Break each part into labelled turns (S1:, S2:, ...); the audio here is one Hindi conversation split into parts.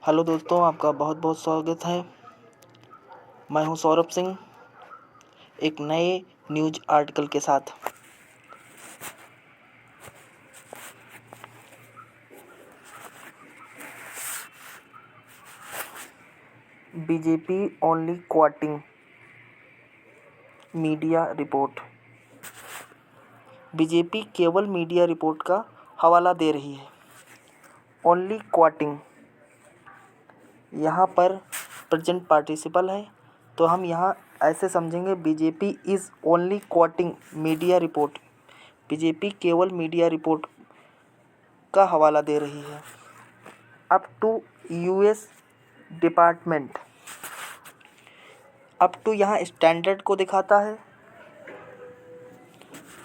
S1: हेलो दोस्तों, आपका बहुत बहुत स्वागत है। मैं हूं सौरभ सिंह, एक नए न्यूज़ आर्टिकल के साथ। BJP only quoting media report. BJP केवल मीडिया रिपोर्ट का हवाला दे रही है। ओनली क्वाटिंग यहाँ पर प्रेजेंट पार्टिसिपल है, तो हम यहाँ ऐसे समझेंगे, BJP is only quoting media report. BJP केवल मीडिया रिपोर्ट का हवाला दे रही है। Up to US department, up to यहाँ स्टैंडर्ड को दिखाता है,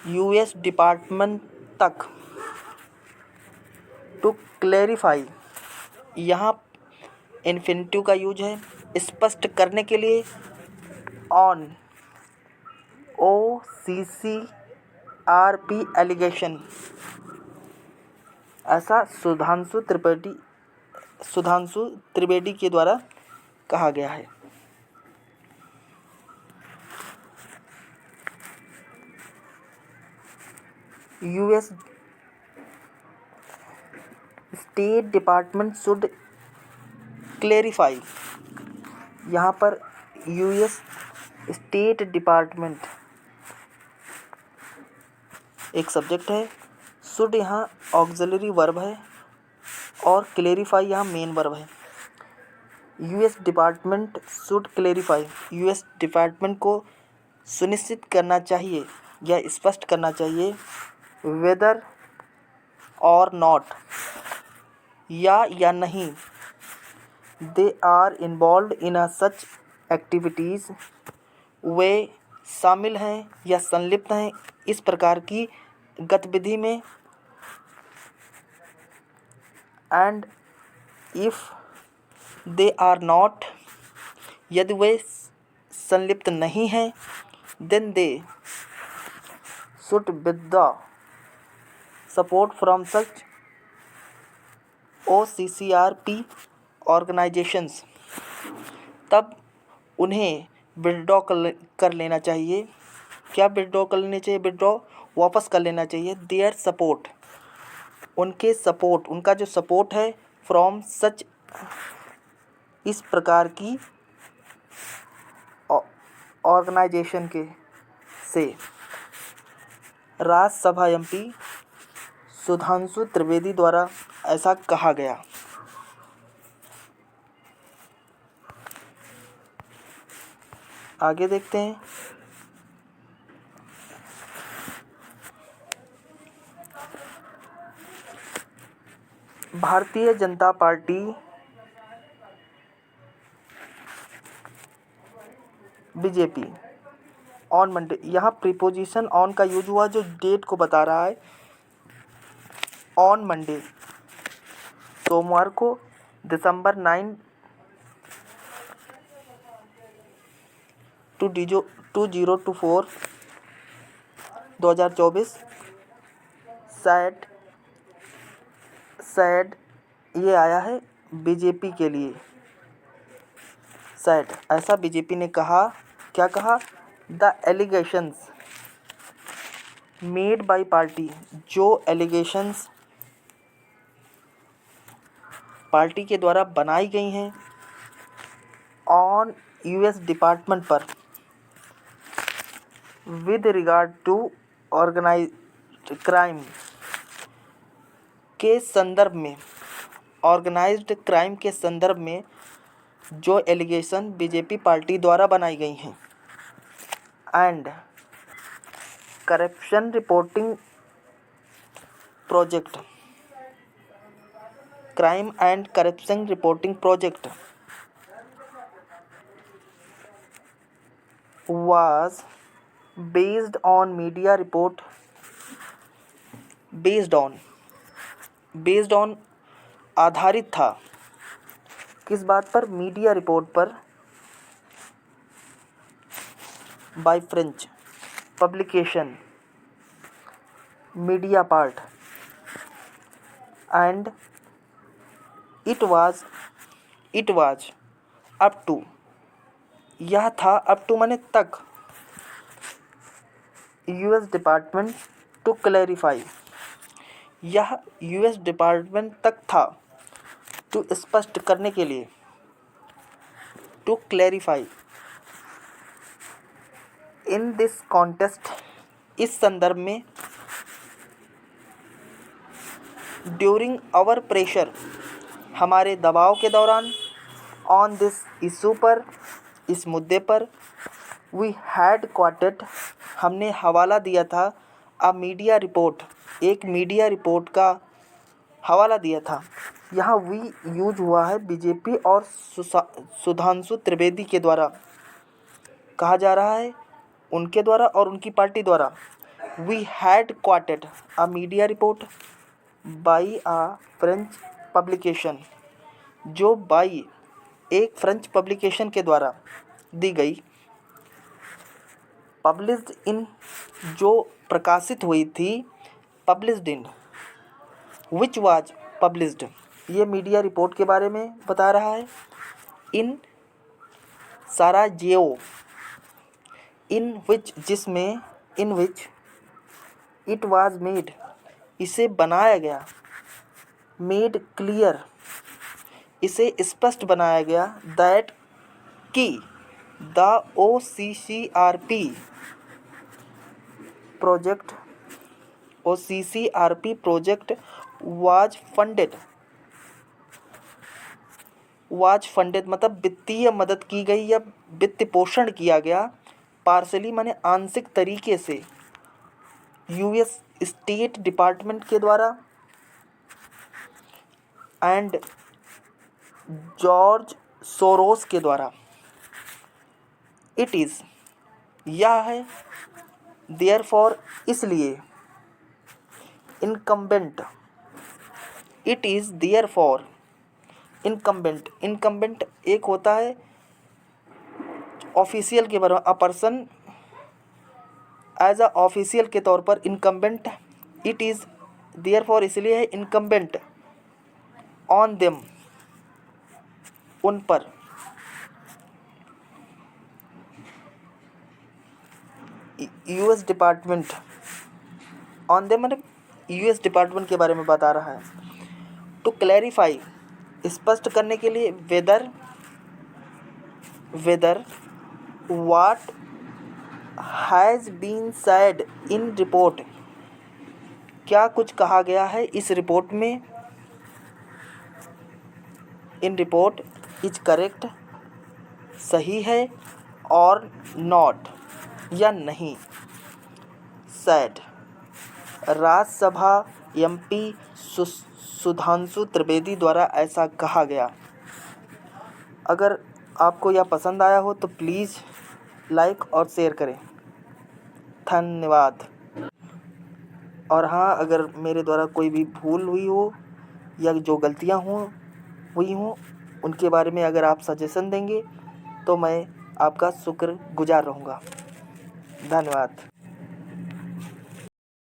S1: यूएस डिपार्टमेंट तक। टू क्लैरिफाई, यहाँ इन्फिनिटिव का यूज है, स्पष्ट करने के लिए। ऑन OCCRP एलिगेशन, ऐसा सुधांशु त्रिवेदी के द्वारा कहा गया है। US state department should clarify, यहाँ पर यूएस स्टेट डिपार्टमेंट एक सब्जेक्ट है, शुड यहाँ ऑक्सिलरी वर्ब है और क्लेरिफाई यहाँ मेन वर्ब है। US department should clarify, US department को सुनिश्चित करना चाहिए या स्पष्ट करना चाहिए, वेदर और नॉट, या नहीं, they are involve in a such activities, वे शामिल हैं या संलिप्त हैं इस प्रकार की गतिविधि में। And if they are not, यदि वे संलिप्त नहीं हैं, then they should withdraw support from such OCCRP organisations, तब उन्हें विड्रॉ कर लेना चाहिए। क्या विड्रॉ कर लेना चाहिए? विड्रॉ वापस कर लेना चाहिए। देयर सपोर्ट, उनका जो सपोर्ट है, फ्रॉम सच, इस प्रकार की ऑर्गेनाइजेशन के से। राज्यसभा MP सुधांशु त्रिवेदी द्वारा ऐसा कहा गया। आगे देखते हैं। Bharatiya Janata party BJP on Monday, यहाँ प्रीपोजिशन ऑन का यूज हुआ जो डेट को बता रहा है। ऑन मंडे, सोमवार को, दिसंबर 9, 2024, 2024। सैड ये आया है बीजेपी के लिए। सैड, ऐसा बीजेपी ने कहा। क्या कहा? The allegations made by party, जो एलिगेशंस पार्टी के द्वारा बनाई गई हैं ऑन यूएस डिपार्टमेंट पर, with regard to organised crime के संदर्भ में, ऑर्गेनाइज्ड क्राइम के संदर्भ में जो एलिगेशन बीजेपी पार्टी द्वारा बनाई गई हैं, and corruption reporting project, crime and corruption reporting project was based on media report, based on आधारित था। किस बात पर? मीडिया रिपोर्ट पर, by French publication media part, and it was it was up to, यह था अप टू माने तक, यूएस डिपार्टमेंट टू क्लैरिफाई, यह यूएस डिपार्टमेंट तक था, टू स्पष्ट करने के लिए, to clarify. In this contest, इस संदर्भ में, ड्यूरिंग आवर प्रेशर, हमारे दबाव के दौरान, ऑन दिस इशू पर, इस मुद्दे पर, वी हैड क्वाटेड, हमने हवाला दिया था, अ मीडिया रिपोर्ट, एक मीडिया रिपोर्ट का हवाला दिया था। यहाँ वी यूज हुआ है बीजेपी और सुधांशु त्रिवेदी के द्वारा, कहा जा रहा है उनके द्वारा और उनकी पार्टी द्वारा। We had quoted a media report by a French publication, जो बाई एक फ्रेंच पब्लिकेशन के द्वारा दी गई, पब्लिश्ड इन, जो प्रकाशित हुई थी, published in, which was published, ये मीडिया रिपोर्ट के बारे में बता रहा है, इन साराजेवो, इन विच, जिसमें, इन विच, इट वाज मेड, इसे बनाया गया, मेड क्लियर, इसे स्पष्ट बनाया गया, दैट कि, the OCCRP project, OCCRP project was funded मतलब वित्तीय मदद की गई या वित्त पोषण किया गया, पार्सली माने आंशिक तरीके से, यूएस स्टेट डिपार्टमेंट के द्वारा, एंड जॉर्ज सोरोस के द्वारा। इट इज़, यह है, देयरफॉर, इसलिए, incumbent, it is therefore incumbent, incumbent एक होता है ऑफिशियल के बारे में, a person as a official के तौर पर, इनकम्बेंट, इट इज़ देयरफॉर इसलिए है, इनकम्बेंट, ऑन देम, उन पर, यूएस डिपार्टमेंट, ऑन देम मतलब यूएस डिपार्टमेंट के बारे में बता रहा है, टू क्लैरिफाई, स्पष्ट करने के लिए, whether what has been said in report, क्या कुछ कहा गया है इस रिपोर्ट में, इन रिपोर्ट, इज करेक्ट, सही है, और नॉट, या नहीं, सेड, राज्यसभा MP सुधांशु त्रिवेदी द्वारा ऐसा कहा गया। अगर आपको यह पसंद आया हो तो प्लीज़ लाइक और शेयर करें। धन्यवाद। और हाँ, अगर मेरे द्वारा कोई भी भूल हुई हो या जो गलतियाँ हुई हों उनके बारे में अगर आप सजेशन देंगे तो मैं आपका शुक्रगुजार रहूँगा। धन्यवाद।